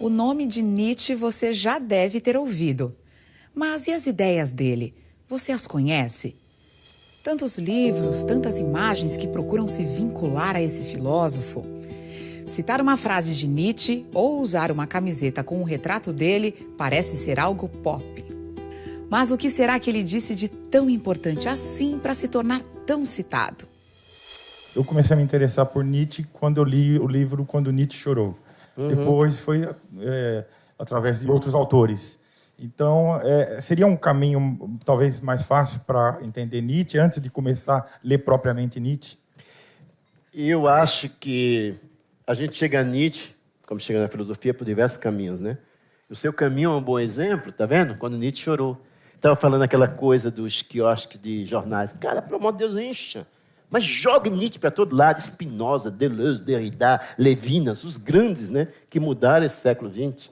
O nome de Nietzsche você já deve ter ouvido. Mas e as ideias dele? Você as conhece? Tantos livros, tantas imagens que procuram se vincular a esse filósofo. Citar uma frase de Nietzsche ou usar uma camiseta com um retrato dele parece ser algo pop. Mas o que será que ele disse de tão importante assim para se tornar tão citado? Eu comecei a me interessar por Nietzsche quando eu li o livro Quando Nietzsche Chorou. Depois foi através de outros autores. Então, seria um caminho talvez mais fácil para entender Nietzsche antes de começar a ler propriamente Nietzsche? Eu acho que a gente chega a Nietzsche, como chega na filosofia, por diversos caminhos, né? O seu caminho é um bom exemplo, tá vendo? Quando Nietzsche chorou. Estava falando aquela coisa dos quiosques de jornais. Cara, pelo amor de Deus, encha. Mas jogue Nietzsche para todo lado. Spinoza, Deleuze, Derrida, Levinas, os grandes, né, que mudaram esse século XX.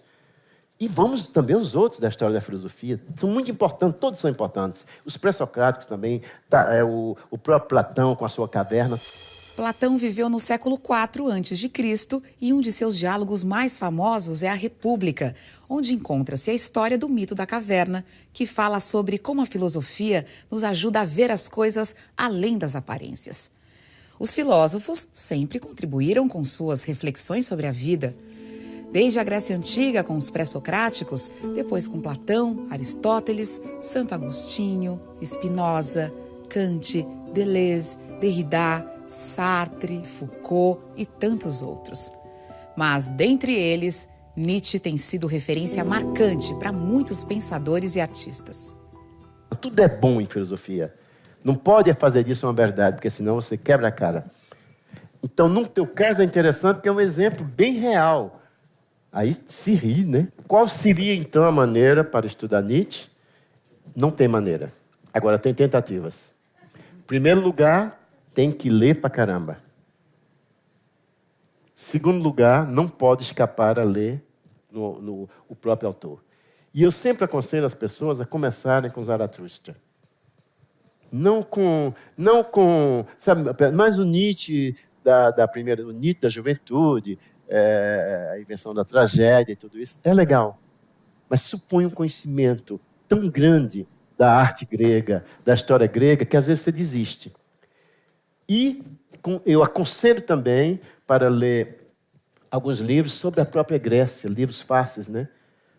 E vamos também os outros da história da filosofia. São muito importantes, todos são importantes. Os pré-socráticos também, o próprio Platão com a sua caverna. Platão viveu no século IV a.C. e um de seus diálogos mais famosos é a República, onde encontra-se a história do mito da caverna, que fala sobre como a filosofia nos ajuda a ver as coisas além das aparências. Os filósofos sempre contribuíram com suas reflexões sobre a vida. Desde a Grécia Antiga com os pré-socráticos, depois com Platão, Aristóteles, Santo Agostinho, Spinoza, Kant, Deleuze, Derrida, Sartre, Foucault e tantos outros. Mas, dentre eles, Nietzsche tem sido referência marcante para muitos pensadores e artistas. Tudo é bom em filosofia. Não pode fazer disso uma verdade, porque senão você quebra a cara. Então, no teu caso é interessante porque é um exemplo bem real. Aí se ri, né? Qual seria, então, a maneira para estudar Nietzsche? Não tem maneira. Agora, tem tentativas. Em primeiro lugar, tem que ler pra caramba. Segundo lugar, não pode escapar a ler o próprio autor. E eu sempre aconselho as pessoas a começarem com Zaratustra. Não com sabe, mais o Nietzsche o Nietzsche da juventude, a invenção da tragédia e tudo isso, é legal. Mas supõe um conhecimento tão grande da arte grega, da história grega, que às vezes você desiste. E eu aconselho também para ler alguns livros sobre a própria Grécia, livros fáceis, né?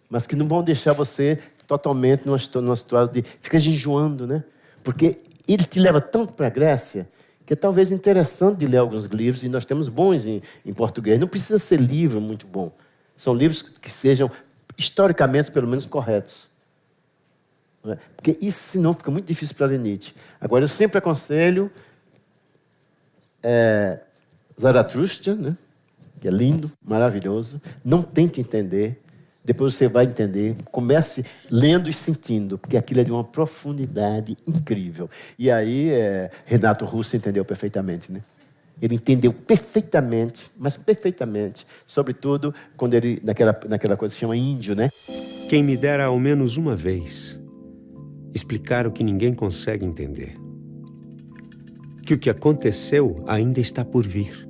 Mas que não vão deixar você totalmente numa situação de ficar enjoando, né? Porque ele te leva tanto para a Grécia que é talvez interessante de ler alguns livros, e nós temos bons em português. Não precisa ser livro muito bom. São livros que sejam, historicamente, pelo menos, corretos. Porque isso, senão, fica muito difícil para ler Nietzsche. Agora, eu sempre aconselho Zaratustra, né? Que é lindo, maravilhoso. Não tente entender, depois você vai entender. Comece lendo e sentindo, porque aquilo é de uma profundidade incrível. E aí, Renato Russo entendeu perfeitamente, né? Ele entendeu perfeitamente, mas perfeitamente, sobretudo quando ele, naquela coisa que se chama índio, né? Quem me dera ao menos uma vez explicar o que ninguém consegue entender. Que o que aconteceu ainda está por vir.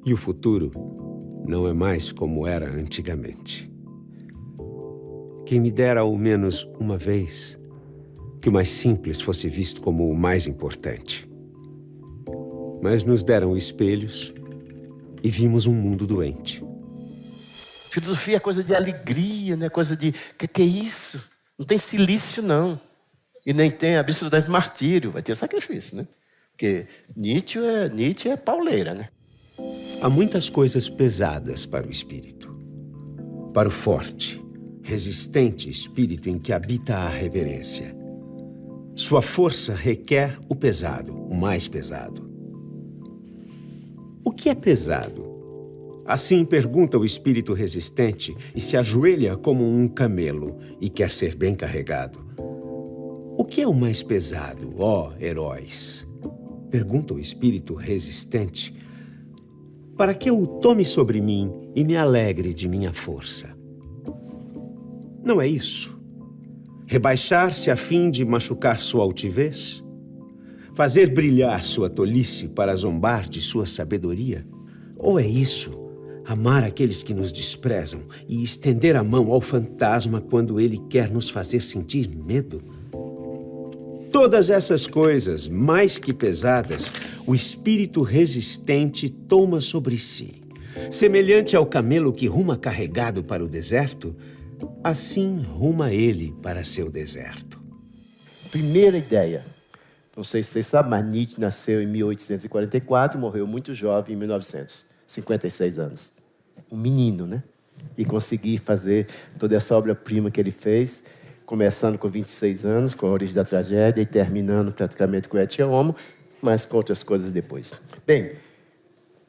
E o futuro não é mais como era antigamente. Quem me dera ao menos uma vez que o mais simples fosse visto como o mais importante. Mas nos deram espelhos e vimos um mundo doente. Filosofia é coisa de alegria, né? Coisa de... Que é isso? Não tem silício, não. E nem tem absolutamente martírio. Vai ter sacrifício, né? Porque Nietzsche é pauleira, né? Há muitas coisas pesadas para o espírito. Para o forte, resistente espírito em que habita a reverência. Sua força requer o pesado, o mais pesado. O que é pesado? Assim pergunta o espírito resistente e se ajoelha como um camelo e quer ser bem carregado. O que é o mais pesado, ó heróis? Pergunta o espírito resistente, para que eu o tome sobre mim e me alegre de minha força. Não é isso? Rebaixar-se a fim de machucar sua altivez? Fazer brilhar sua tolice para zombar de sua sabedoria? Ou é isso, amar aqueles que nos desprezam e estender a mão ao fantasma quando ele quer nos fazer sentir medo. Todas essas coisas, mais que pesadas, o espírito resistente toma sobre si. Semelhante ao camelo que ruma carregado para o deserto, assim ruma ele para seu deserto. Primeira ideia. Não sei se vocês sabem, mas Nietzsche nasceu em 1844 e morreu muito jovem em 1900, 56 anos. Um menino, né? E consegui fazer toda essa obra-prima que ele fez, começando com 26 anos, com A Origem da Tragédia, e terminando praticamente com Ecce Homo, mas com outras coisas depois. Bem,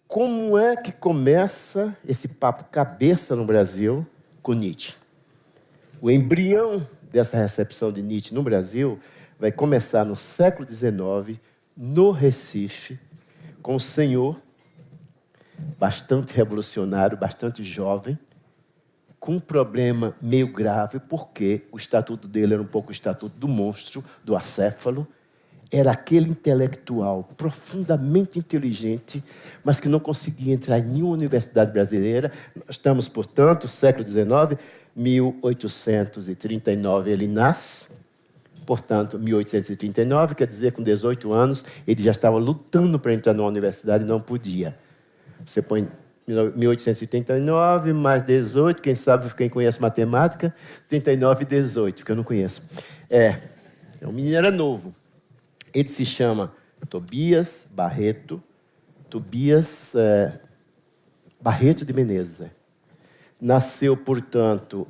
como é que começa esse papo cabeça no Brasil com Nietzsche? O embrião dessa recepção de Nietzsche no Brasil vai começar no século XIX, no Recife, com um senhor bastante revolucionário, bastante jovem, com um problema meio grave, porque o estatuto dele era um pouco o estatuto do monstro, do acéfalo. Era aquele intelectual profundamente inteligente, mas que não conseguia entrar em nenhuma universidade brasileira. Nós estamos, portanto, século XIX, 1839 ele nasce. Portanto, 1839, quer dizer, com 18 anos, ele já estava lutando para entrar numa universidade e não podia. Você põe 1839 mais 18, quem conhece matemática, 39 e 18, porque eu não conheço. O menino era novo. Ele se chama Tobias Barreto, Barreto de Menezes. Nasceu, portanto,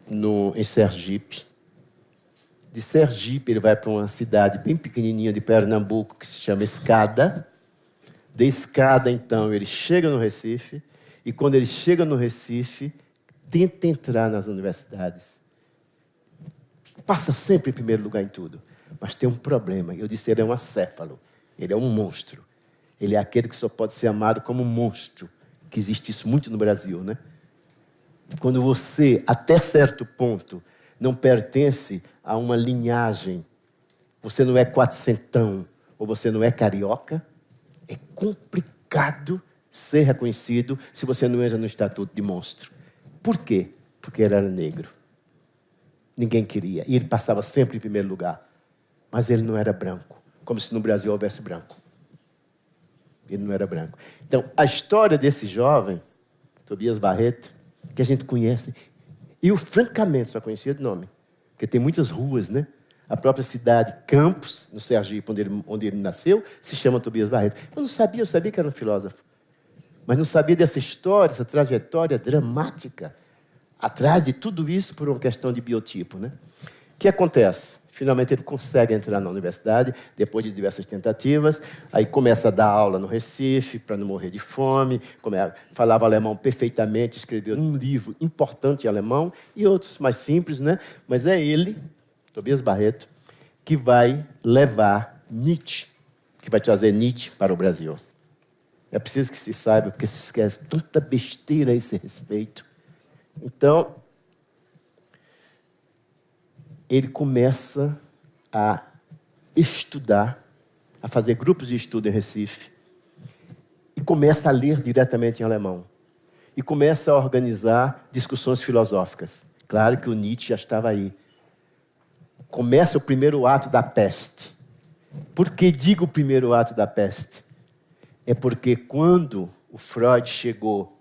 em Sergipe. De Sergipe, ele vai para uma cidade bem pequenininha de Pernambuco, que se chama Escada. De Escada, então, ele chega no Recife. E quando ele chega no Recife, tenta entrar nas universidades. Passa sempre em primeiro lugar em tudo. Mas tem um problema. Eu disse, ele é um acéfalo. Ele é um monstro. Ele é aquele que só pode ser amado como um monstro. Que existe isso muito no Brasil, né? Quando você, até certo ponto, não pertence a uma linhagem, você não é quatrocentão, ou você não é carioca, é complicado ser reconhecido se você não entra no estatuto de monstro. Por quê? Porque ele era negro. Ninguém queria. E ele passava sempre em primeiro lugar. Mas ele não era branco, como se no Brasil houvesse branco. Ele não era branco. Então, a história desse jovem, Tobias Barreto, que a gente conhece, eu francamente só conhecia de nome, porque tem muitas ruas, né? A própria cidade, Campos, no Sergipe, onde ele nasceu, se chama Tobias Barreto. Eu sabia que era um filósofo, mas não sabia dessa história, essa trajetória dramática, atrás de tudo isso por uma questão de biotipo, né? O que acontece? Finalmente ele consegue entrar na universidade, depois de diversas tentativas. Aí começa a dar aula no Recife, para não morrer de fome. Falava alemão perfeitamente, escreveu um livro importante em alemão e outros mais simples, né? Mas é ele, Tobias Barreto, que vai levar Nietzsche, que vai trazer Nietzsche para o Brasil. É preciso que se saiba, porque se esquece tanta besteira a esse respeito. Então, ele começa a estudar, a fazer grupos de estudo em Recife, e começa a ler diretamente em alemão. E começa a organizar discussões filosóficas. Claro que o Nietzsche já estava aí. Começa o primeiro ato da peste. Por que digo o primeiro ato da peste? É porque quando o Freud chegou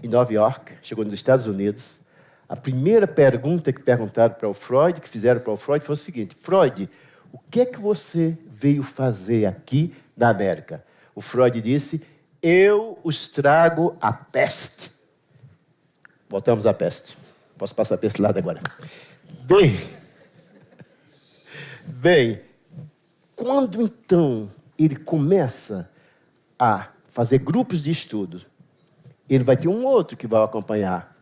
em Nova York, chegou nos Estados Unidos, a primeira pergunta que perguntaram para o Freud, que fizeram para o Freud, foi o seguinte: Freud, o que é que você veio fazer aqui na América? O Freud disse: eu os trago a peste. Voltamos à peste. Posso passar para esse lado agora. Bem, quando então ele começa a fazer grupos de estudo, ele vai ter um outro que vai acompanhar.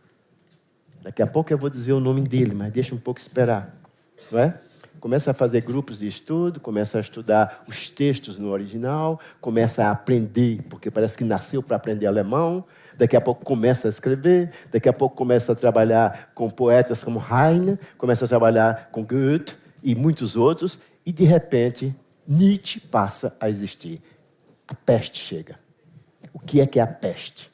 Daqui a pouco eu vou dizer o nome dele, mas deixa um pouco esperar. Não é? Começa a fazer grupos de estudo, começa a estudar os textos no original, começa a aprender, porque parece que nasceu para aprender alemão. Daqui a pouco começa a escrever, daqui a pouco começa a trabalhar com poetas como Heine, começa a trabalhar com Goethe e muitos outros, e de repente Nietzsche passa a existir. A peste chega. o que é a peste.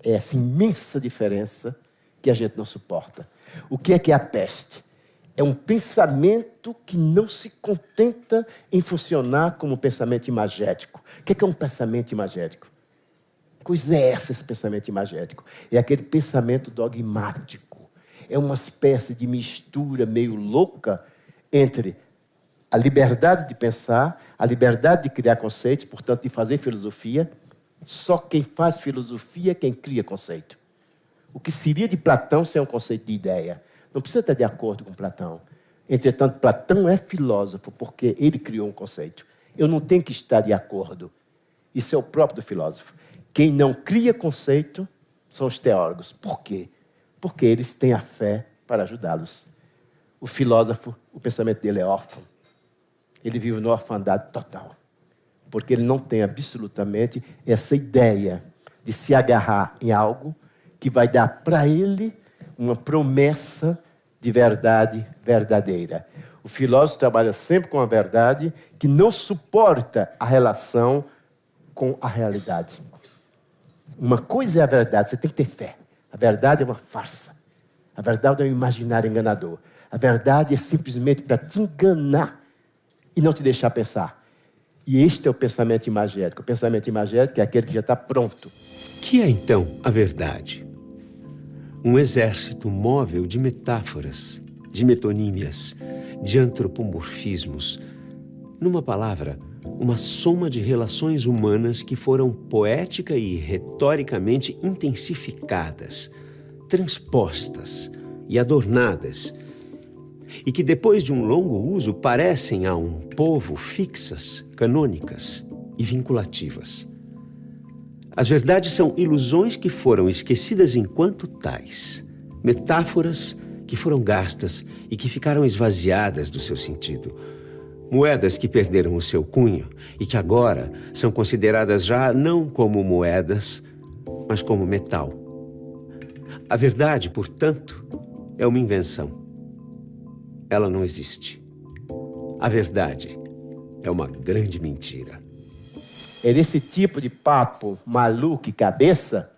É essa imensa diferença que a gente não suporta. O que é a peste? É um pensamento que não se contenta em funcionar como um pensamento imagético. O que é um pensamento imagético? Que coisa é essa, esse pensamento imagético? É aquele pensamento dogmático. É uma espécie de mistura meio louca entre a liberdade de pensar, a liberdade de criar conceitos, portanto, de fazer filosofia. Só quem faz filosofia é quem cria conceito. O que seria de Platão sem um conceito de ideia? Não precisa estar de acordo com Platão. Entretanto, Platão é filósofo porque ele criou um conceito. Eu não tenho que estar de acordo. Isso é o próprio do filósofo. Quem não cria conceito são os teólogos. Por quê? Porque eles têm a fé para ajudá-los. O filósofo, o pensamento dele é órfão. Ele vive numa orfandade total. Porque ele não tem absolutamente essa ideia de se agarrar em algo que vai dar para ele uma promessa de verdade verdadeira. O filósofo trabalha sempre com a verdade que não suporta a relação com a realidade. Uma coisa é a verdade, você tem que ter fé. A verdade é uma farsa. A verdade é um imaginário enganador. A verdade é simplesmente para te enganar e não te deixar pensar. E este é o pensamento imagético. O pensamento imagético é aquele que já está pronto. Que é, então, a verdade? Um exército móvel de metáforas, de metonímias, de antropomorfismos. Numa palavra, uma soma de relações humanas que foram poética e retoricamente intensificadas, transpostas e adornadas, e que depois de um longo uso parecem a um povo fixas, canônicas e vinculativas. As verdades são ilusões que foram esquecidas enquanto tais, metáforas que foram gastas e que ficaram esvaziadas do seu sentido, moedas que perderam o seu cunho e que agora são consideradas já não como moedas, mas como metal. A verdade, portanto, é uma invenção. Ela não existe. A verdade é uma grande mentira. É desse tipo de papo maluco e cabeça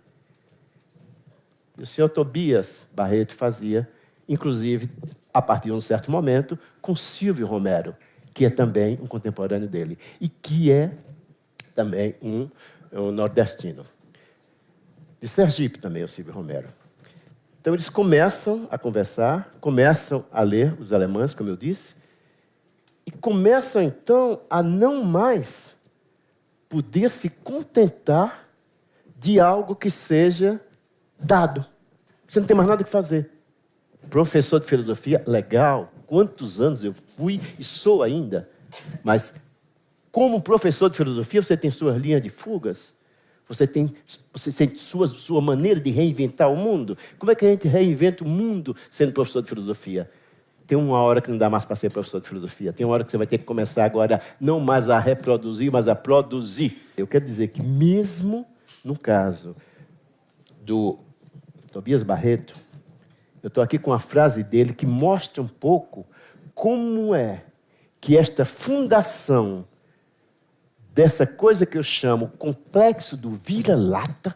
que o senhor Tobias Barreto fazia, inclusive, a partir de um certo momento, com Silvio Romero, que é também um contemporâneo dele e que é também um nordestino. De Sergipe também, o Silvio Romero. Então, eles começam a conversar, começam a ler os alemães, como eu disse, e começam, então, a não mais poder se contentar de algo que seja dado. Você não tem mais nada que fazer. Professor de filosofia, legal. Quantos anos eu fui e sou ainda. Mas, como professor de filosofia, você tem suas linhas de fugas. Você tem sua maneira de reinventar o mundo. Como é que a gente reinventa o mundo sendo professor de filosofia? Tem uma hora que não dá mais para ser professor de filosofia. Tem uma hora que você vai ter que começar agora não mais a reproduzir, mas a produzir. Eu quero dizer que mesmo no caso do Tobias Barreto, eu estou aqui com a frase dele que mostra um pouco como é que esta fundação dessa coisa que eu chamo complexo do vira-lata,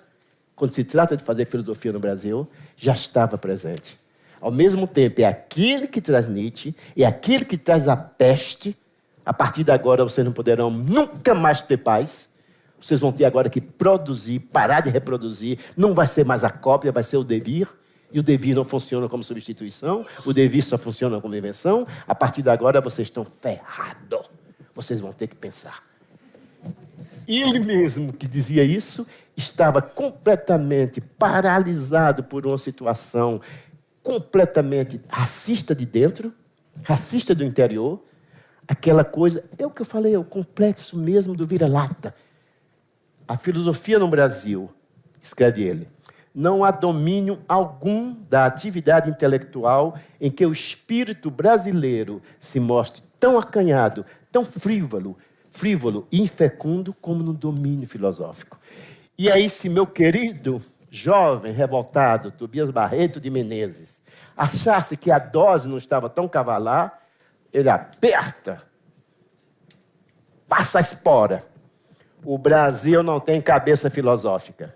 quando se trata de fazer filosofia no Brasil, já estava presente. Ao mesmo tempo, é aquele que traz Nietzsche, é aquele que traz a peste. A partir de agora, vocês não poderão nunca mais ter paz. Vocês vão ter agora que produzir, parar de reproduzir. Não vai ser mais a cópia, vai ser o devir. E o devir não funciona como substituição. O devir só funciona como invenção. A partir de agora, vocês estão ferrados. Vocês vão ter que pensar. Ele mesmo que dizia isso, estava completamente paralisado por uma situação completamente racista de dentro, racista do interior, aquela coisa, é o que eu falei, é o complexo mesmo do vira-lata. A filosofia no Brasil, escreve ele, não há domínio algum da atividade intelectual em que o espírito brasileiro se mostre tão acanhado, tão frívolo e infecundo como no domínio filosófico. E aí, se meu querido jovem, revoltado, Tobias Barreto de Menezes, achasse que a dose não estava tão cavalar, ele aperta, passa a espora. o Brasil não tem cabeça filosófica.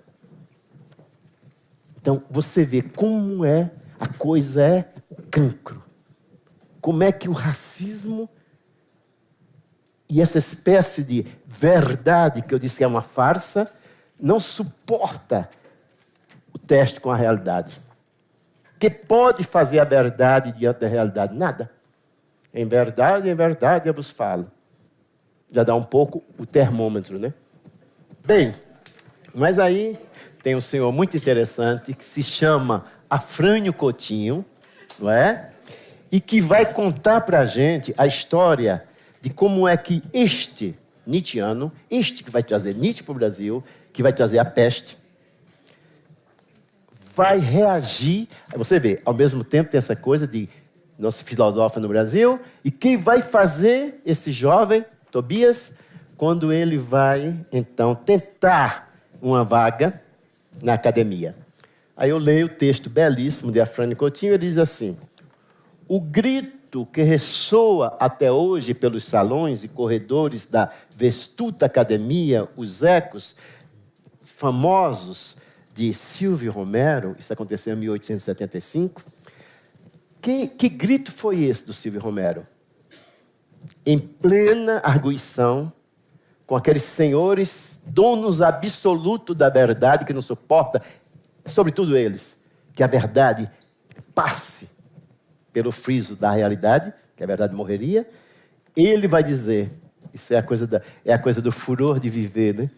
Então, você vê como a coisa é o cancro. Como é que o racismo e essa espécie de verdade, que eu disse que é uma farsa, não suporta o teste com a realidade. O que pode fazer a verdade diante da realidade? Nada. Em verdade, eu vos falo. Já dá um pouco o termômetro, né? Bem, mas aí tem um senhor muito interessante que se chama Afrânio Coutinho, não é? E que vai contar para a gente a história de como é que este Nietzscheano, este que vai trazer Nietzsche para o Brasil, que vai trazer a peste, vai reagir. Você vê, ao mesmo tempo tem essa coisa de nosso filósofo no Brasil, e quem vai fazer esse jovem, Tobias, quando ele vai, então, tentar uma vaga na academia. Aí eu leio o texto belíssimo de Afrânio Coutinho, ele diz assim: o grito que ressoa até hoje pelos salões e corredores da vestusta academia, os ecos famosos de Silvio Romero, isso aconteceu em 1875. Que grito foi esse do Silvio Romero? Em plena arguição, com aqueles senhores, donos absolutos da verdade, que não suporta, sobretudo eles, que a verdade passe pelo friso da realidade, que a verdade morreria. Ele vai dizer, isso é a coisa do furor de viver, né?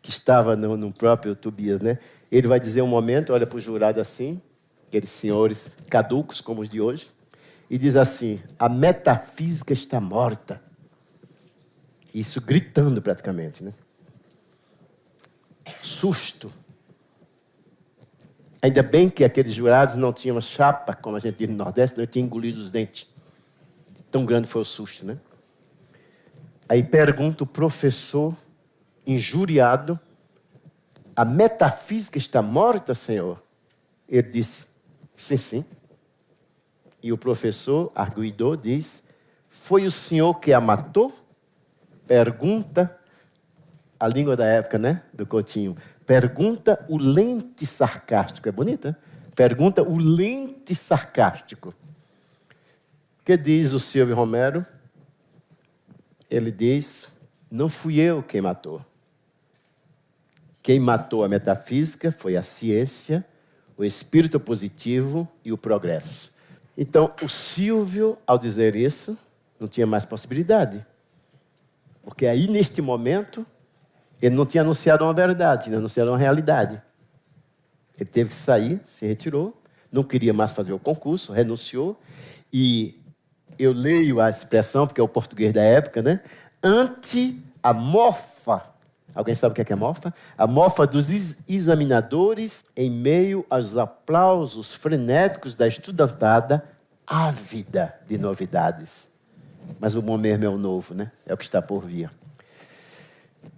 Que estava no próprio Tobias, né? Ele vai dizer um momento, olha para o jurado assim, aqueles senhores caducos como os de hoje, e diz assim: a metafísica está morta. Isso gritando praticamente, né? Susto. Ainda bem que aqueles jurados não tinham chapa, como a gente diz no Nordeste, não tinham engolido os dentes. Tão grande foi o susto, né? Aí pergunta o professor, injuriado: a metafísica está morta, senhor? Ele disse: sim, sim. E o professor, arguidor, diz: foi o senhor que a matou? Pergunta, a língua da época, né, do Coutinho. Pergunta o lente sarcástico. É bonita? Pergunta o lente sarcástico. O que diz o Silvio Romero? Ele diz: não fui eu quem matou. Quem matou a metafísica foi a ciência, o espírito positivo e o progresso. Então, o Silvio, ao dizer isso, não tinha mais possibilidade. Porque aí, neste momento, ele não tinha anunciado uma verdade, tinha anunciado uma realidade. Ele teve que sair, se retirou, não queria mais fazer o concurso, renunciou. E eu leio a expressão, porque é o português da época, né? Ante a mofa. Alguém sabe o que é a mofa? A mofa dos examinadores, em meio aos aplausos frenéticos da estudantada, ávida de novidades. Mas o bom mesmo é o novo, né? É o que está por vir.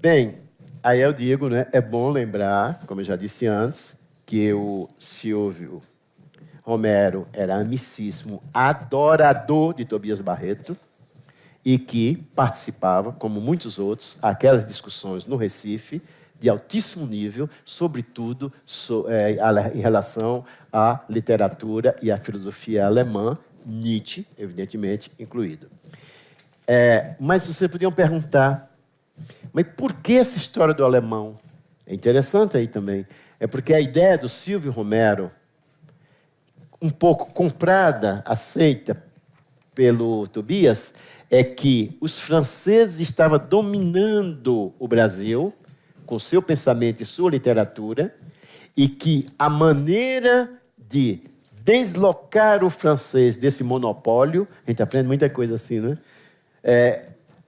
Bem, aí eu digo, né? É bom lembrar, como eu já disse antes, que o Silvio Romero era amicíssimo, adorador de Tobias Barreto, e que participava, como muitos outros, aquelas discussões no Recife, de altíssimo nível, sobretudo em relação à literatura e à filosofia alemã, Nietzsche, evidentemente, incluído. Mas vocês podiam perguntar, mas por que essa história do alemão? É interessante aí também. É porque a ideia do Silvio Romero, um pouco comprada, aceita pelo Tobias, é que os franceses estavam dominando o Brasil com seu pensamento e sua literatura, e que a maneira de deslocar o francês desse monopólio, a gente aprende muita coisa assim, né?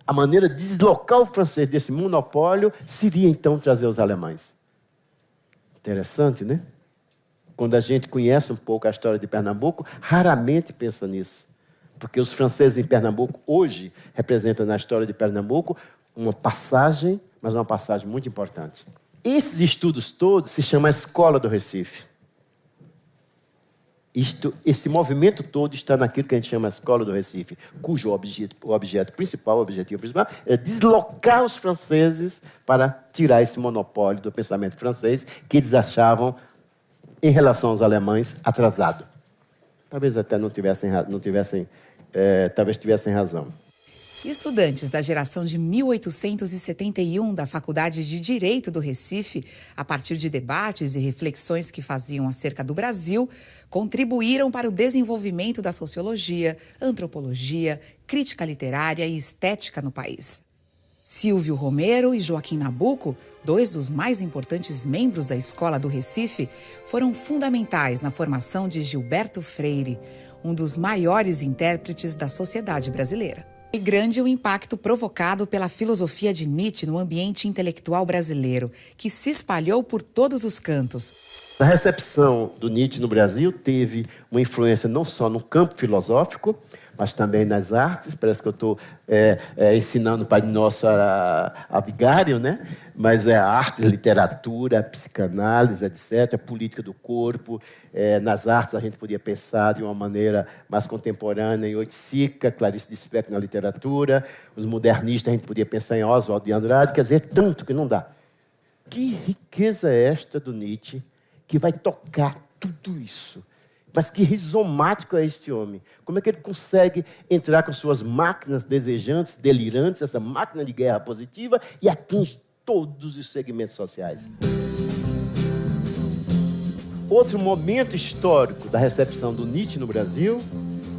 A maneira de deslocar o francês desse monopólio seria, então, trazer os alemães. Interessante, né? Quando a gente conhece um pouco a história de Pernambuco, raramente pensa nisso. Porque os franceses em Pernambuco, hoje, representam na história de Pernambuco uma passagem, mas uma passagem muito importante. Esses estudos todos se chamam a Escola do Recife. Esse movimento todo está naquilo que a gente chama a Escola do Recife, cujo objetivo principal é deslocar os franceses para tirar esse monopólio do pensamento francês que eles achavam, em relação aos alemães, atrasado. Talvez até talvez tivessem razão. Estudantes da geração de 1871 da Faculdade de Direito do Recife, a partir de debates e reflexões que faziam acerca do Brasil, contribuíram para o desenvolvimento da sociologia, antropologia, crítica literária e estética no país. Silvio Romero e Joaquim Nabuco, dois dos mais importantes membros da Escola do Recife, foram fundamentais na formação de Gilberto Freire, um dos maiores intérpretes da sociedade brasileira. E grande o impacto provocado pela filosofia de Nietzsche no ambiente intelectual brasileiro, que se espalhou por todos os cantos. A recepção do Nietzsche no Brasil teve uma influência não só no campo filosófico, mas também nas artes. Parece que eu estou ensinando o Pai Nosso a vigário, né? Mas a arte, a literatura, a psicanálise, etc., a política do corpo. Nas artes, a gente podia pensar de uma maneira mais contemporânea em Oiticica, Clarice Lispector na literatura. Os modernistas, a gente podia pensar em Oswald de Andrade. Quer dizer, tanto que não dá. Que riqueza é esta do Nietzsche que vai tocar tudo isso? Mas que rizomático é este homem? Como é que ele consegue entrar com suas máquinas desejantes, delirantes, essa máquina de guerra positiva, e atinge todos os segmentos sociais? Outro momento histórico da recepção do Nietzsche no Brasil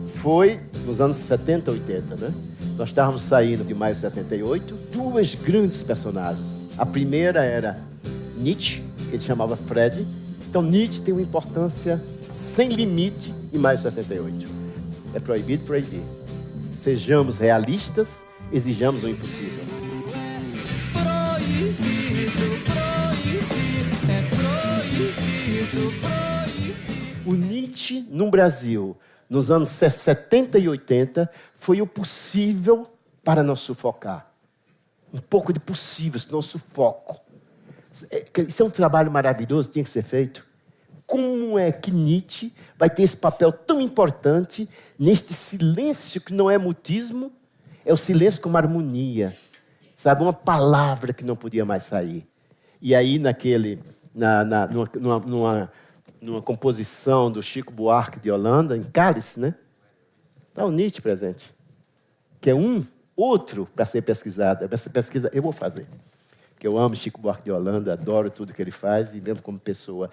foi nos anos 70, 80, né? Nós estávamos saindo de maio de 68, duas grandes personagens. A primeira era Nietzsche, que ele chamava Fred. Então, Nietzsche tem uma importância sem limite em maio de 68. É proibido proibir. Sejamos realistas, exijamos o impossível. O Nietzsche, no Brasil, nos anos 70 e 80, foi o possível para nos sufocar. Um pouco de possível, senão sufoco. Isso é um trabalho maravilhoso, tinha que ser feito. Como é que Nietzsche vai ter esse papel tão importante neste silêncio que não é mutismo, é o silêncio como harmonia, sabe? Uma palavra que não podia mais sair. E aí, numa composição do Chico Buarque de Holanda, em Cálice, né? Está o Nietzsche presente, que é outro para ser pesquisado. Essa pesquisa eu vou fazer. Que eu amo Chico Buarque de Holanda, adoro tudo que ele faz, e mesmo como pessoa.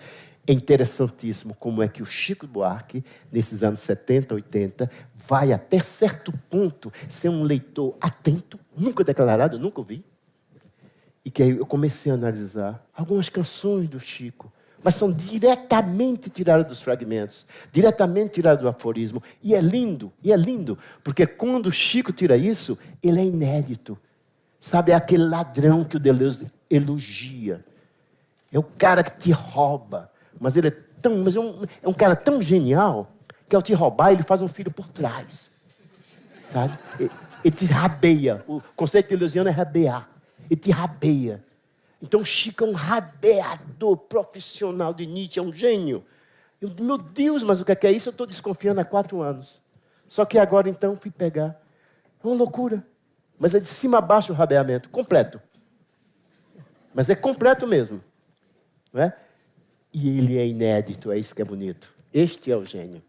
É interessantíssimo como é que o Chico Buarque, nesses anos 70, 80, vai até certo ponto ser um leitor atento, nunca declarado, eu nunca ouvi. E que aí eu comecei a analisar algumas canções do Chico, mas são diretamente tiradas dos fragmentos, diretamente tiradas do aforismo. E é lindo, porque quando o Chico tira isso, ele é inédito. Sabe, é aquele ladrão que o Deleuze elogia. É o cara que te rouba. Mas ele é um cara tão genial que ao te roubar, ele faz um filho por trás. Tá? Ele te rabeia. O conceito deleuziano é rabear. Ele te rabeia. Então, Chico é um rabeador profissional de Nietzsche, é um gênio. Meu Deus, mas o que é isso? Eu estou desconfiando há 4 anos. Só que agora, então, fui pegar. É uma loucura. Mas é de cima a baixo o rabeamento, completo. Mas é completo mesmo. Não é? E ele é inédito, é isso que é bonito. Este é o gênio.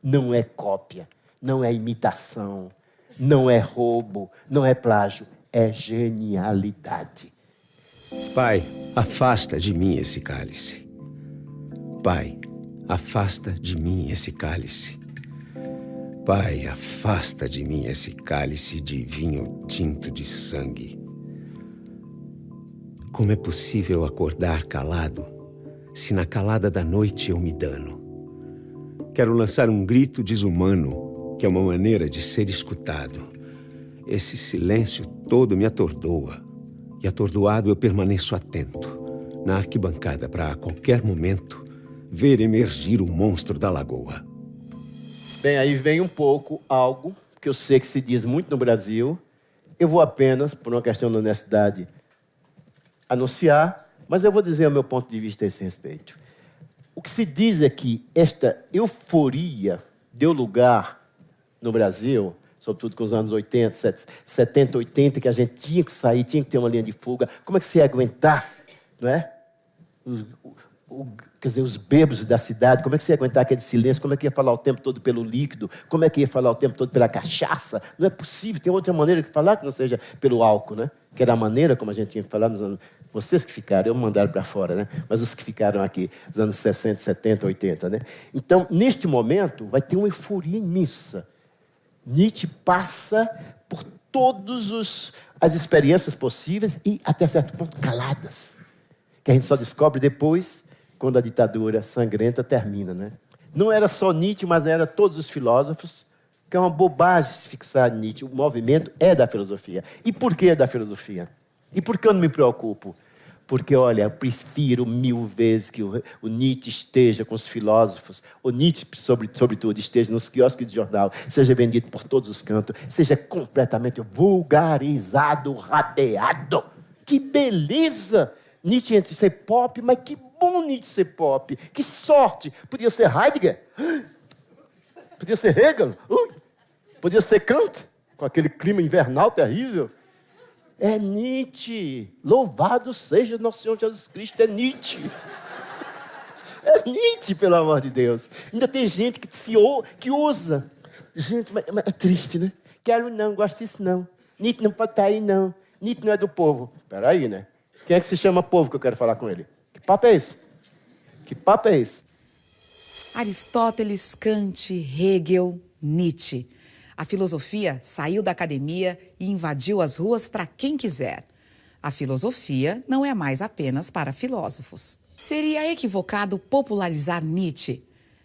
Não é cópia, não é imitação, não é roubo, não é plágio. É genialidade. Pai, afasta de mim esse cálice. Pai, afasta de mim esse cálice. Pai, afasta de mim esse cálice de vinho tinto de sangue. Como é possível acordar calado, se na calada da noite eu me dano? Quero lançar um grito desumano, que é uma maneira de ser escutado. Esse silêncio todo me atordoa, e atordoado eu permaneço atento, na arquibancada para, a qualquer momento, ver emergir o monstro da lagoa. Bem, aí vem um pouco algo que eu sei que se diz muito no Brasil. Eu vou apenas, por uma questão de honestidade, anunciar, mas eu vou dizer o meu ponto de vista a esse respeito. O que se diz é que esta euforia deu lugar no Brasil, sobretudo com os anos 80, 70, 80, que a gente tinha que sair, tinha que ter uma linha de fuga. Como é que você ia aguentar, não é? Quer dizer, os bêbados da cidade, como é que você ia aguentar aquele silêncio? Como é que ia falar o tempo todo pelo líquido? Como é que ia falar o tempo todo pela cachaça? Não é possível, tem outra maneira de falar que não seja pelo álcool, né? Que era a maneira como a gente tinha que falar nos anos... Vocês que ficaram, eu mandaram para fora, né? Mas os que ficaram aqui, nos anos 60, 70, 80, né? Então, neste momento, vai ter uma euforia imensa. Nietzsche passa por todas as experiências possíveis e, até certo ponto, caladas. Que a gente só descobre depois, quando a ditadura sangrenta termina, né? Não era só Nietzsche, mas era todos os filósofos, que é uma bobagem se fixar em Nietzsche. O movimento é da filosofia. E por que é da filosofia? E por que eu não me preocupo? Porque, olha, eu prefiro 1000 vezes que o Nietzsche esteja com os filósofos, o Nietzsche, sobretudo, esteja nos quiosques de jornal, seja vendido por todos os cantos, seja completamente vulgarizado, rabeado. Que beleza! Nietzsche entre ser pop, mas que bom Nietzsche ser pop. Que sorte! Podia ser Heidegger, podia ser Hegel, podia ser Kant, com aquele clima invernal terrível. É Nietzsche. Louvado seja nosso Senhor Jesus Cristo, é Nietzsche. É Nietzsche, pelo amor de Deus. Ainda tem gente que usa. Gente, mas é triste, né? Quero não, gosto disso não. Nietzsche não pode estar aí, não. Nietzsche não é do povo. Espera aí, né? Quem é que se chama povo que eu quero falar com ele? Que papo é esse? Que papo é esse? Aristóteles, Kant, Hegel, Nietzsche. A filosofia saiu da academia e invadiu as ruas para quem quiser. A filosofia não é mais apenas para filósofos. Seria equivocado popularizar Nietzsche,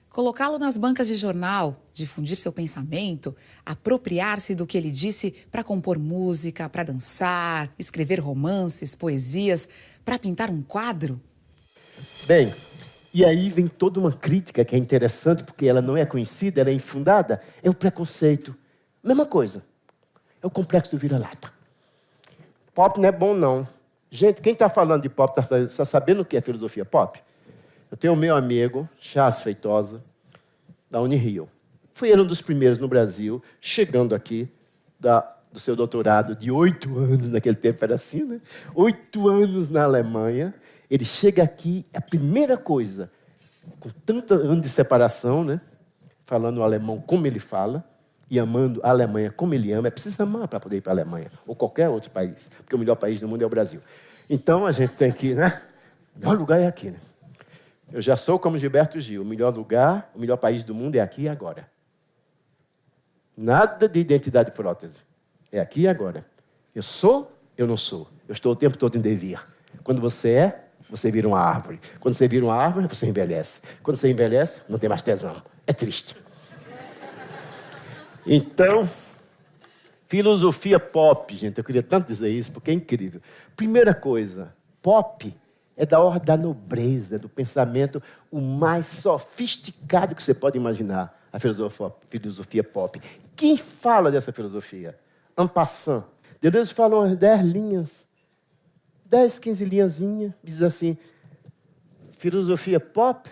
colocá-lo nas bancas de jornal, difundir seu pensamento, apropriar-se do que ele disse para compor música, para dançar, escrever romances, poesias, para pintar um quadro? Bem, e aí vem toda uma crítica que é interessante, porque ela não é conhecida, ela é infundada. É o preconceito. Mesma coisa. É o complexo do vira-lata. Pop não é bom, não. Gente, quem está falando de pop está sabendo o que é filosofia pop? Eu tenho o meu amigo, Charles Feitosa, da Unirio. Foi ele um dos primeiros no Brasil, chegando aqui do seu doutorado de 8 anos, naquele tempo era assim, né? 8 anos na Alemanha. Ele chega aqui, a primeira coisa, com tanto ano de separação, né? Falando o alemão como ele fala, e amando a Alemanha como ele ama. É preciso amar para poder ir para a Alemanha, ou qualquer outro país, porque o melhor país do mundo é o Brasil. Então, a gente tem que, né? O melhor lugar é aqui, né? Eu já sou como Gilberto Gil. O melhor lugar, o melhor país do mundo é aqui e agora. Nada de identidade e prótese. É aqui e agora. Eu sou, eu não sou. Eu estou o tempo todo em devir. Quando você é, você vira uma árvore. Quando você vira uma árvore, você envelhece. Quando você envelhece, não tem mais tesão. É triste. Então, filosofia pop, gente. Eu queria tanto dizer isso, porque é incrível. Primeira coisa, pop é da ordem da nobreza, do pensamento o mais sofisticado que você pode imaginar, a filosofia pop. Quem fala dessa filosofia? En passant. Deleuze fala umas 10 linhas, 10, 15 linhazinhas, diz assim, filosofia pop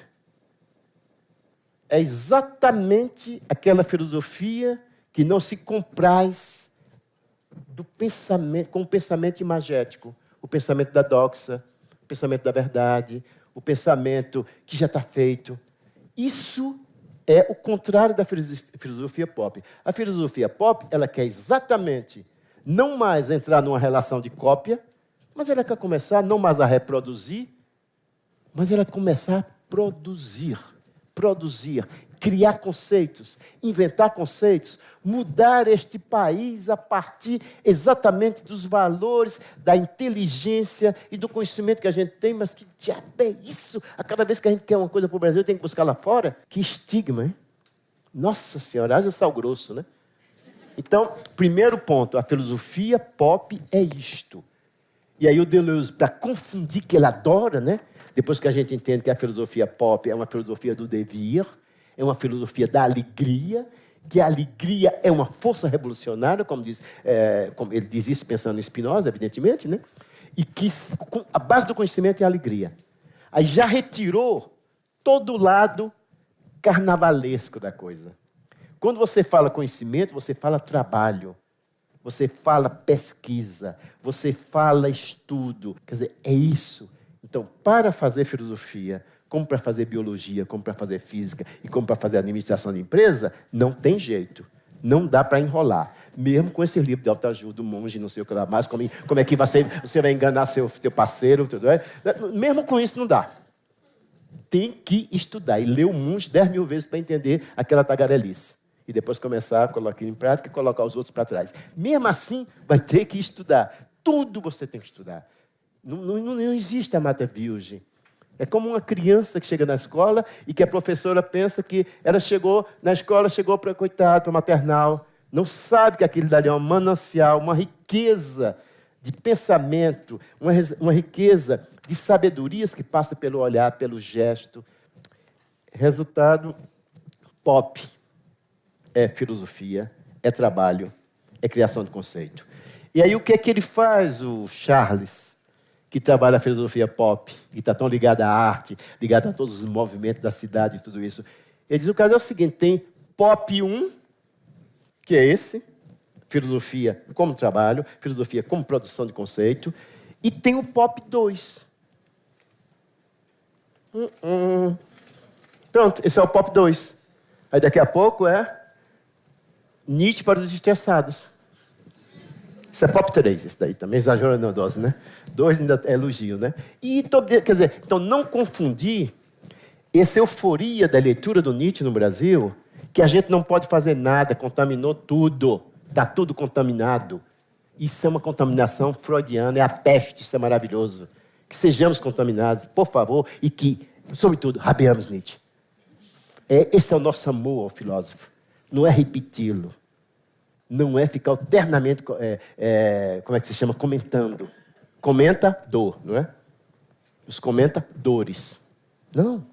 é exatamente aquela filosofia que não se compraz do pensamento, com o pensamento imagético, o pensamento da doxa, o pensamento da verdade, o pensamento que já está feito. Isso é o contrário da filosofia pop. A filosofia pop, ela quer exatamente não mais entrar numa relação de cópia, mas ela quer começar não mais a reproduzir, mas ela quer começar a produzir, criar conceitos, inventar conceitos, mudar este país a partir exatamente dos valores, da inteligência e do conhecimento que a gente tem. Mas que diabo é isso? A cada vez que a gente quer uma coisa para o Brasil, tem que buscar lá fora? Que estigma, hein? Nossa Senhora, haja sal grosso, né? Então, primeiro ponto, a filosofia pop é isto. E aí o Deleuze, para confundir, que ele adora, né? Depois que a gente entende que a filosofia pop é uma filosofia do devir, é uma filosofia da alegria, que a alegria é uma força revolucionária, como ele diz isso pensando em Spinoza, evidentemente, né? E que a base do conhecimento é a alegria. Aí já retirou todo o lado carnavalesco da coisa. Quando você fala conhecimento, você fala trabalho, você fala pesquisa, você fala estudo. Quer dizer, é isso. Então, para fazer filosofia, como para fazer biologia, como para fazer física e como para fazer administração de empresa, não tem jeito. Não dá para enrolar. Mesmo com esse livro de autoajuda, do monge, não sei o que lá mais, como é que você vai enganar seu parceiro, tudo, mesmo com isso não dá. Tem que estudar e ler o monge 10 mil vezes para entender aquela tagarelice. E depois começar a colocar em prática e colocar os outros para trás. Mesmo assim, vai ter que estudar. Tudo você tem que estudar. Não existe a mata virgem. É como uma criança que chega na escola e que a professora pensa que ela chegou na escola, chegou para coitado, para maternal. Não sabe que aquilo dali é um manancial, uma riqueza de pensamento, uma riqueza de sabedorias que passa pelo olhar, pelo gesto. Resultado, pop é filosofia, é trabalho, é criação de conceito. E aí o que é que ele faz, o Charles, que trabalha a filosofia pop, que está tão ligado à arte, ligado a todos os movimentos da cidade e tudo isso? Ele diz, o caso é o seguinte, tem pop 1, que é esse, filosofia como trabalho, filosofia como produção de conceito, e tem o pop 2. Pronto, esse é o pop 2. Aí daqui a pouco é Nietzsche para os estressados. Isso é pop 3, isso daí também, exagerando a dose, né? 2 ainda é elogio, né? E, quer dizer, então não confundir essa euforia da leitura do Nietzsche no Brasil, que a gente não pode fazer nada, contaminou tudo, está tudo contaminado. Isso é uma contaminação freudiana, é a peste, isso é maravilhoso. Que sejamos contaminados, por favor, e que, sobretudo, rabeamos Nietzsche. Esse é o nosso amor ao filósofo. Não é repeti-lo. Não é ficar eternamente, como é que se chama? Comentando. Comentador, não é? Os comentadores. Não.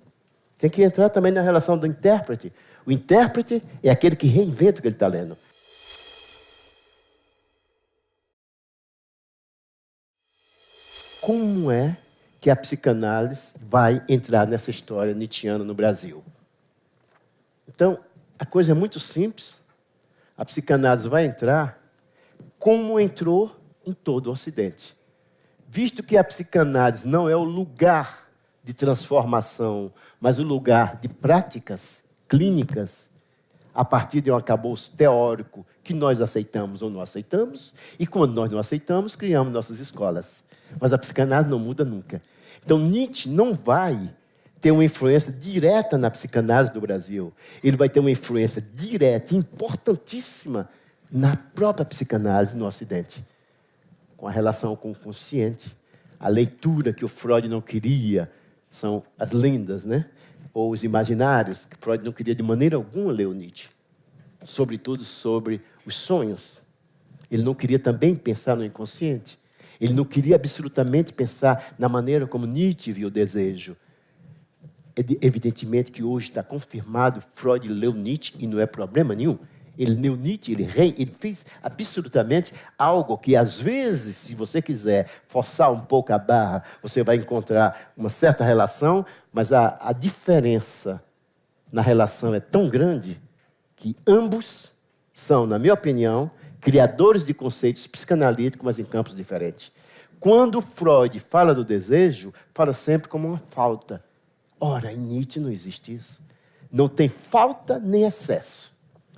Tem que entrar também na relação do intérprete. O intérprete é aquele que reinventa o que ele está lendo. Como é que a psicanálise vai entrar nessa história nietzschiana no Brasil? Então, a coisa é muito simples. A psicanálise vai entrar como entrou em todo o Ocidente. Visto que a psicanálise não é o lugar de transformação, mas o lugar de práticas clínicas, a partir de um arcabouço teórico que nós aceitamos ou não aceitamos, e quando nós não aceitamos, criamos nossas escolas. Mas a psicanálise não muda nunca. Então, Nietzsche não vai ter uma influência direta na psicanálise do Brasil. Ele vai ter uma influência direta, importantíssima, na própria psicanálise no Ocidente. Com a relação com o consciente, a leitura que o Freud não queria, são as lendas, né? Ou os imaginários, que Freud não queria de maneira alguma ler o Nietzsche. Sobretudo sobre os sonhos. Ele não queria também pensar no inconsciente. Ele não queria absolutamente pensar na maneira como Nietzsche viu o desejo. Evidentemente que hoje está confirmado, Freud leu Nietzsche e não é problema nenhum. Ele leu Nietzsche, ele fez absolutamente algo que, às vezes, se você quiser forçar um pouco a barra, você vai encontrar uma certa relação, mas a diferença na relação é tão grande que ambos são, na minha opinião, criadores de conceitos psicanalíticos, mas em campos diferentes. Quando Freud fala do desejo, fala sempre como uma falta. Ora, em Nietzsche não existe isso. Não tem falta nem excesso.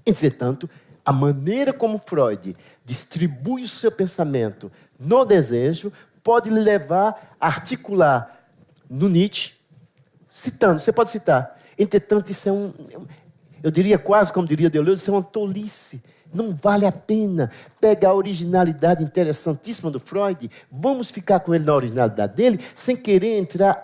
Entretanto, a maneira como Freud distribui o seu pensamento no desejo pode lhe levar a articular no Nietzsche, citando, você pode citar. Entretanto, isso é eu diria quase, como diria Deleuze, isso é uma tolice. Não vale a pena pegar a originalidade interessantíssima do Freud, vamos ficar com ele na originalidade dele, sem querer entrar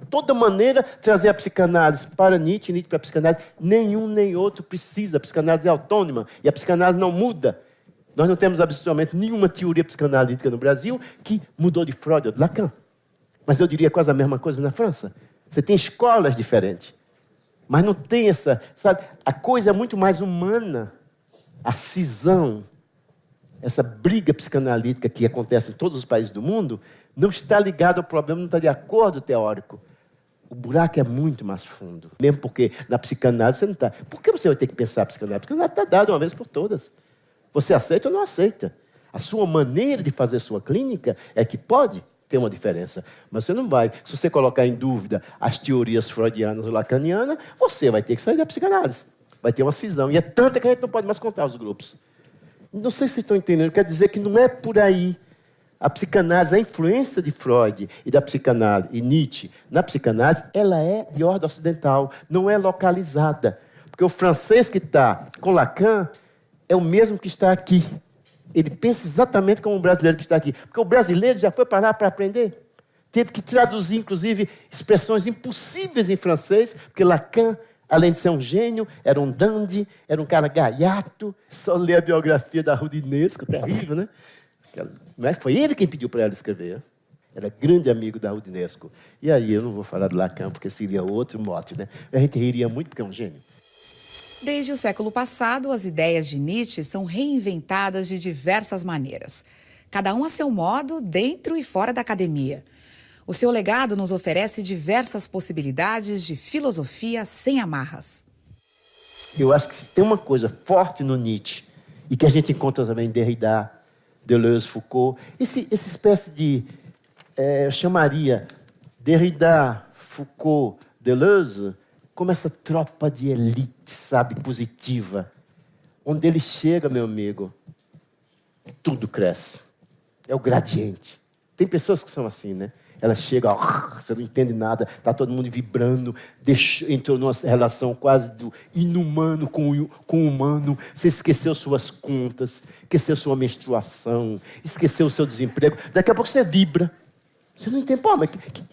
toda maneira, trazer a psicanálise para Nietzsche, Nietzsche para a psicanálise. Nenhum nem outro precisa. A psicanálise é autônoma e a psicanálise não muda. Nós não temos absolutamente nenhuma teoria psicanalítica no Brasil que mudou de Freud ou de Lacan. Mas eu diria quase a mesma coisa na França. Você tem escolas diferentes, mas não tem essa, sabe? A coisa é muito mais humana. A cisão, essa briga psicanalítica que acontece em todos os países do mundo, não está ligada ao problema, não está de acordo teórico. O buraco é muito mais fundo. Mesmo porque na psicanálise você não está... Por que você vai ter que pensar a psicanálise? Porque ela está dada uma vez por todas. Você aceita ou não aceita? A sua maneira de fazer sua clínica é que pode ter uma diferença. Mas você não vai... Se você colocar em dúvida as teorias freudianas ou lacanianas, você vai ter que sair da psicanálise. Vai ter uma cisão. E é tanta que a gente não pode mais contar os grupos. Não sei se vocês estão entendendo. Quer dizer que não é por aí. A psicanálise, a influência de Freud e da psicanálise e Nietzsche na psicanálise, ela é de ordem ocidental, não é localizada. Porque o francês que está com Lacan é o mesmo que está aqui. Ele pensa exatamente como o brasileiro que está aqui. Porque o brasileiro já foi para lá para aprender. Teve que traduzir, inclusive, expressões impossíveis em francês, porque Lacan, além de ser um gênio, era um dandy, era um cara gaiato. Só ler a biografia da Rudinesco, terrível, né? Foi ele quem pediu para ela escrever. Era grande amigo da Rudinesco. E aí, eu não vou falar de Lacan, porque seria outro mote, né? A gente riria muito porque é um gênio. Desde o século passado, as ideias de Nietzsche são reinventadas de diversas maneiras. Cada um a seu modo, dentro e fora da academia. O seu legado nos oferece diversas possibilidades de filosofia sem amarras. Eu acho que se tem uma coisa forte no Nietzsche, e que a gente encontra também em Derrida, Deleuze, Foucault, essa espécie de, eu chamaria Derrida, Foucault, Deleuze, como essa tropa de elite, sabe, positiva. Onde ele chega, meu amigo, tudo cresce. É o gradiente. Tem pessoas que são assim, né? Ela chega, você não entende nada, está todo mundo vibrando, entrou numa relação quase do inumano com o humano, você esqueceu suas contas, esqueceu sua menstruação, esqueceu o seu desemprego. Daqui a pouco você vibra. Você não entende, pô, mas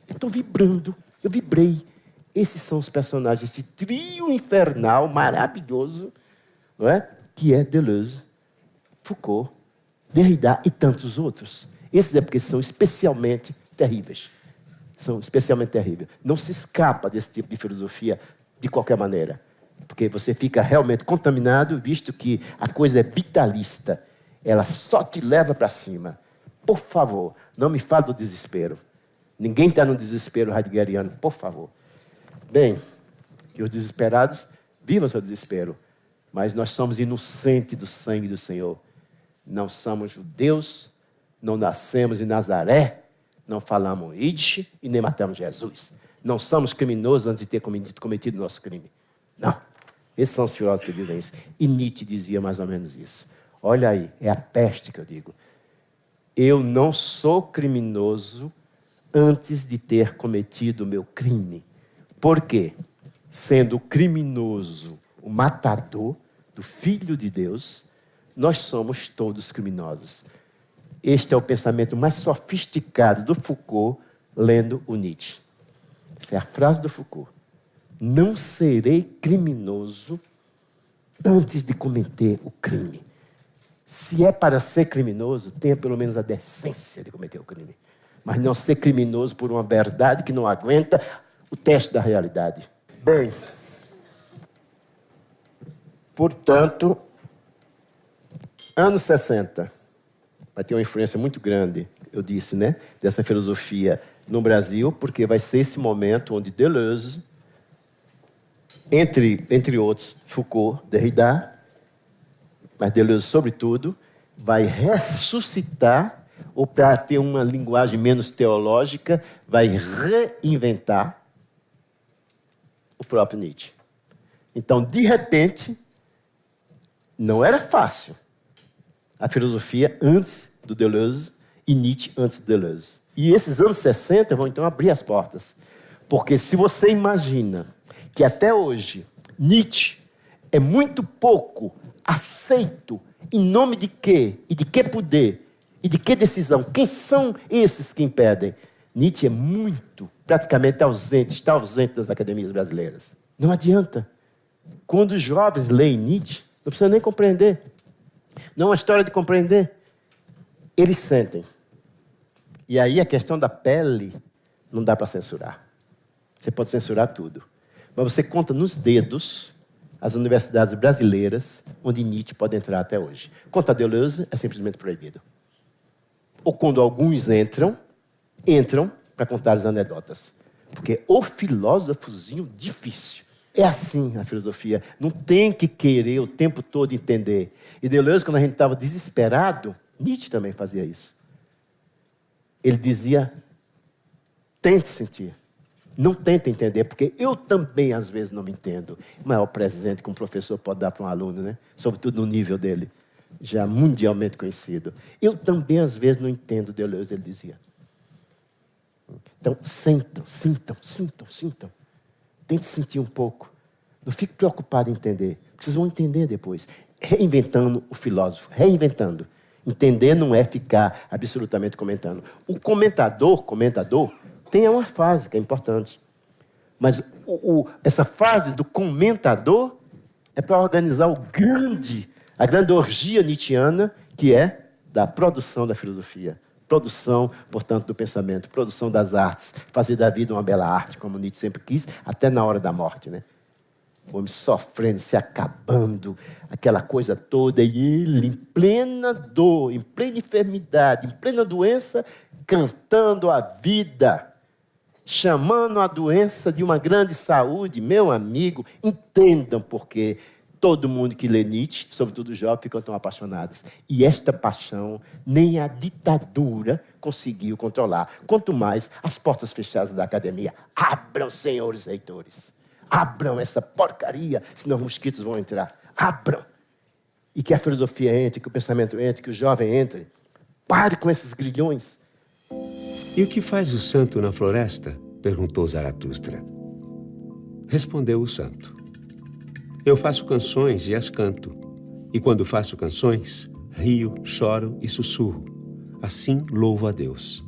eu estou vibrando, eu vibrei. Esses são os personagens, esse trio infernal maravilhoso, não é? Que é Deleuze, Foucault, Derrida e tantos outros. Esses é porque são especialmente terríveis. São especialmente terríveis. Não se escapa desse tipo de filosofia de qualquer maneira. Porque você fica realmente contaminado, visto que a coisa é vitalista. Ela só te leva para cima. Por favor, não me fale do desespero. Ninguém está no desespero heideggeriano, por favor. Bem, que os desesperados vivam seu desespero. Mas nós somos inocentes do sangue do Senhor. Não somos judeus, não nascemos em Nazaré, não falamos Yiddish e nem matamos Jesus. Não somos criminosos antes de ter cometido nosso crime. Não. Esses são os filósofos que dizem isso. E Nietzsche dizia mais ou menos isso. Olha aí, é a peste que eu digo. Eu não sou criminoso antes de ter cometido o meu crime. Por quê? Sendo criminoso o matador do Filho de Deus, nós somos todos criminosos. Este é o pensamento mais sofisticado do Foucault, lendo o Nietzsche. Essa é a frase do Foucault. Não serei criminoso antes de cometer o crime. Se é para ser criminoso, tenha pelo menos a decência de cometer o crime. Mas não ser criminoso por uma verdade que não aguenta o teste da realidade. Bem, portanto, anos 60... vai ter uma influência muito grande, eu disse, né, dessa filosofia no Brasil, porque vai ser esse momento onde Deleuze, entre outros, Foucault, Derrida, mas Deleuze, sobretudo, vai ressuscitar, ou para ter uma linguagem menos teológica, vai reinventar o próprio Nietzsche. Então, de repente, não era fácil a filosofia antes do Deleuze e Nietzsche antes do Deleuze. E esses anos 60 vão, então, abrir as portas. Porque se você imagina que até hoje Nietzsche é muito pouco aceito em nome de quê? E de que poder? E de que decisão? Quem são esses que impedem? Nietzsche é muito, praticamente ausente, está ausente das academias brasileiras. Não adianta. Quando os jovens leem Nietzsche, não precisa nem compreender. Não é uma história de compreender. Eles sentem. E aí a questão da pele não dá para censurar. Você pode censurar tudo. Mas você conta nos dedos as universidades brasileiras onde Nietzsche pode entrar até hoje. Quanto a Deleuze, é simplesmente proibido. Ou quando alguns entram para contar as anedotas. Porque é o filósofozinho difícil. É assim a filosofia. Não tem que querer o tempo todo entender. E Deleuze, quando a gente estava desesperado, Nietzsche também fazia isso. Ele dizia, tente sentir. Não tente entender, porque eu também, às vezes, não me entendo. O maior presente que um professor pode dar para um aluno, né? Sobretudo no nível dele, já mundialmente conhecido. Eu também, às vezes, não entendo Deleuze, ele dizia. Então, sintam. Tente sentir um pouco. Não fique preocupado em entender, porque vocês vão entender depois. Reinventando o filósofo, reinventando. Entender não é ficar absolutamente comentando. O comentador, tem uma fase que é importante. Mas essa fase do comentador é para organizar a grande orgia nietzschiana, que é da produção da filosofia. Produção, portanto, do pensamento, produção das artes, fazer da vida uma bela arte, como Nietzsche sempre quis, até na hora da morte, né? O homem sofrendo, se acabando, aquela coisa toda, e ele, em plena dor, em plena enfermidade, em plena doença, cantando a vida, chamando a doença de uma grande saúde. Meu amigo, entendam por quê. Todo mundo que lê Nietzsche, sobretudo os jovens, ficam tão apaixonados. E esta paixão nem a ditadura conseguiu controlar. Quanto mais as portas fechadas da academia. Abram, senhores leitores. Abram essa porcaria, senão os mosquitos vão entrar. Abram. E que a filosofia entre, que o pensamento entre, que o jovem entre. Pare com esses grilhões. E o que faz o santo na floresta? Perguntou Zaratustra. Respondeu o santo. Eu faço canções e as canto. E quando faço canções, rio, choro e sussurro. Assim louvo a Deus.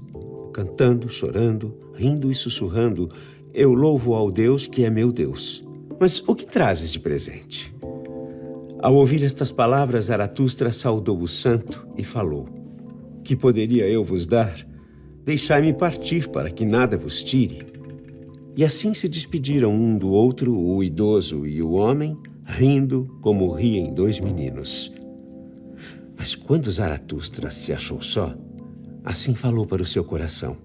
Cantando, chorando, rindo e sussurrando, eu louvo ao Deus que é meu Deus. Mas o que trazes de presente? Ao ouvir estas palavras, Zaratustra saudou o santo e falou. Que poderia eu vos dar? Deixai-me partir para que nada vos tire. E assim se despediram um do outro, o idoso e o homem, rindo como riem dois meninos. Mas quando Zaratustra se achou só, assim falou para o seu coração.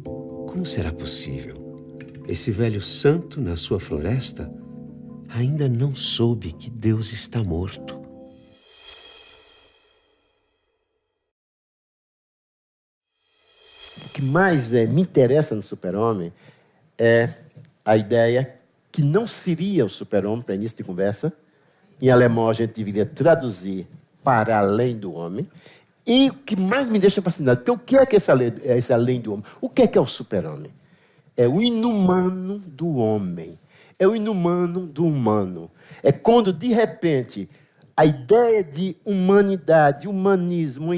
Como será possível? Esse velho santo na sua floresta ainda não soube que Deus está morto. O que mais me interessa no Super-Homem é a ideia que não seria o super-homem, para início de conversa. Em alemão, a gente deveria traduzir para além do homem. E o que mais me deixa fascinado, porque o que é que esse além do homem? O que é o super-homem? É o inumano do homem. É o inumano do humano. É quando, de repente, a ideia de humanidade, humanismo,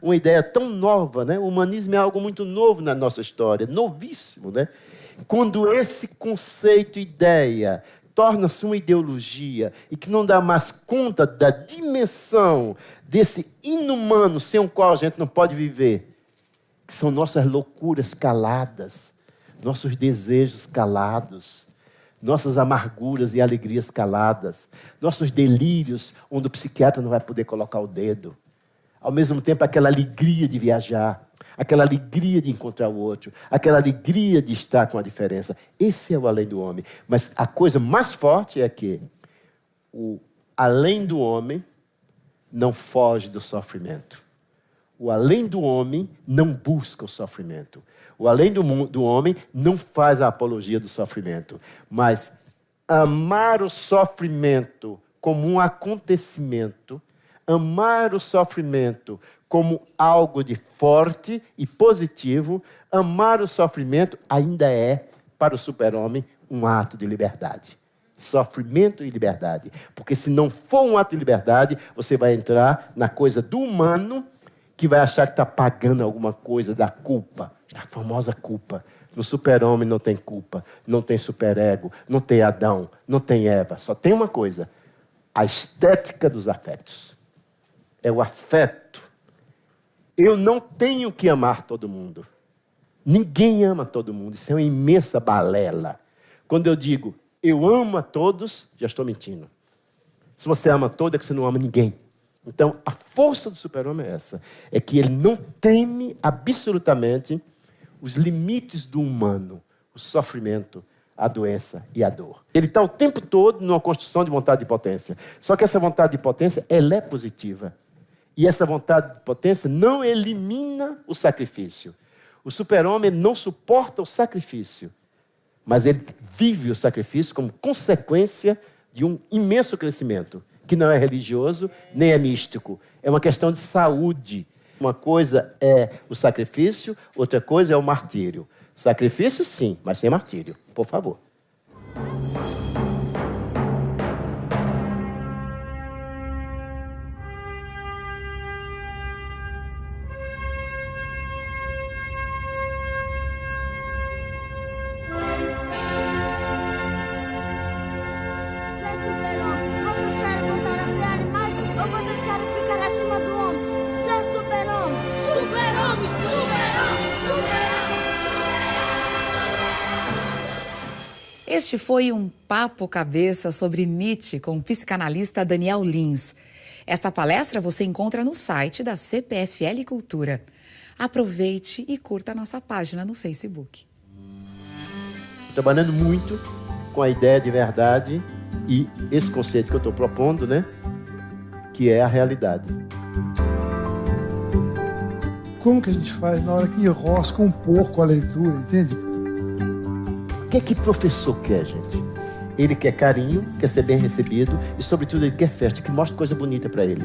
uma ideia tão nova, né? O humanismo é algo muito novo na nossa história, novíssimo, né? Quando esse conceito, ideia, torna-se uma ideologia e que não dá mais conta da dimensão desse inumano sem o qual a gente não pode viver, que são nossas loucuras caladas, nossos desejos calados, nossas amarguras e alegrias caladas, nossos delírios onde o psiquiatra não vai poder colocar o dedo. Ao mesmo tempo, aquela alegria de viajar, aquela alegria de encontrar o outro, aquela alegria de estar com a diferença. Esse é o além do homem. Mas a coisa mais forte é que o além do homem não foge do sofrimento. O além do homem não busca o sofrimento. O além do homem não faz a apologia do sofrimento. Mas amar o sofrimento como um acontecimento, amar o sofrimento como algo de forte e positivo, amar o sofrimento ainda é, para o super-homem, um ato de liberdade. Sofrimento e liberdade. Porque se não for um ato de liberdade, você vai entrar na coisa do humano, que vai achar que está pagando alguma coisa da culpa. A famosa culpa. No super-homem não tem culpa, não tem superego, não tem Adão, não tem Eva. Só tem uma coisa, a estética dos afetos. É o afeto. Eu não tenho que amar todo mundo. Ninguém ama todo mundo. Isso é uma imensa balela. Quando eu digo, eu amo a todos, já estou mentindo. Se você ama todos, é que você não ama ninguém. Então, a força do super-homem é essa. É que ele não teme absolutamente os limites do humano. o sofrimento, a doença e a dor. Ele está o tempo todo numa construção de vontade de potência. Só que essa vontade de potência, ela é positiva. E essa vontade de potência não elimina o sacrifício. O super-homem não suporta o sacrifício, mas ele vive o sacrifício como consequência de um imenso crescimento, que não é religioso, nem é místico. É uma questão de saúde. Uma coisa é o sacrifício, outra coisa é o martírio. Sacrifício, sim, mas sem martírio, por favor. Este foi um papo cabeça sobre Nietzsche com o psicanalista Daniel Lins. Esta palestra você encontra no site da CPFL Cultura. Aproveite e curta a nossa página no Facebook. Trabalhando muito com a ideia de verdade e esse conceito que eu estou propondo, né? Que é a realidade. Como que a gente faz na hora que enrosca um pouco a leitura, entende? O que professor quer, gente? Ele quer carinho, quer ser bem recebido e, sobretudo, ele quer festa, que mostre coisa bonita para ele.